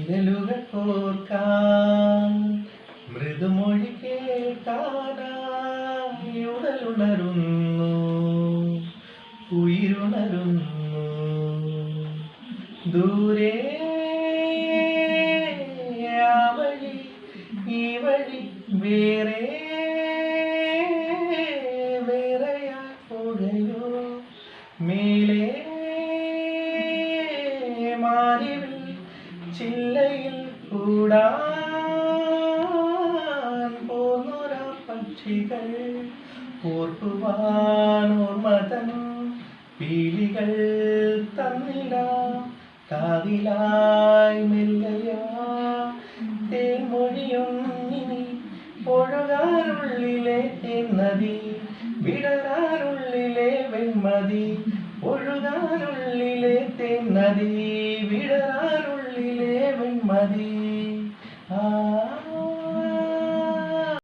വിരലുകൾ കോർക്കാൻ മൃദുമൊഴി കേൾക്കാനായി ഉടലുണരുന്നു, ഉയിരുണരുന്നു. ദൂരെ ആ വഴി ഈ വഴി വേറെ വേറെയായി പോകുകയോ, മേലെ മാറിവിൽ ചില്ലയിൽ കൂടാൻ പോന്നൊരാ പക്ഷികൾ ഓർക്കുവാൻ ഓർമ്മതൻ പീലികൾ തന്നിടാം കാതിലായി മെല്ലയാ. തേൻമൊഴിയൊന്നിനി ഒഴുകാനുള്ളിലെ തേന്നതി, വിടരാനുള്ളിലെ വെൺമതി. ഒഴുകാനുള്ളിലെ തേന്നതി, വിടരാനുള്ളിലെ വെൺമതി. ആ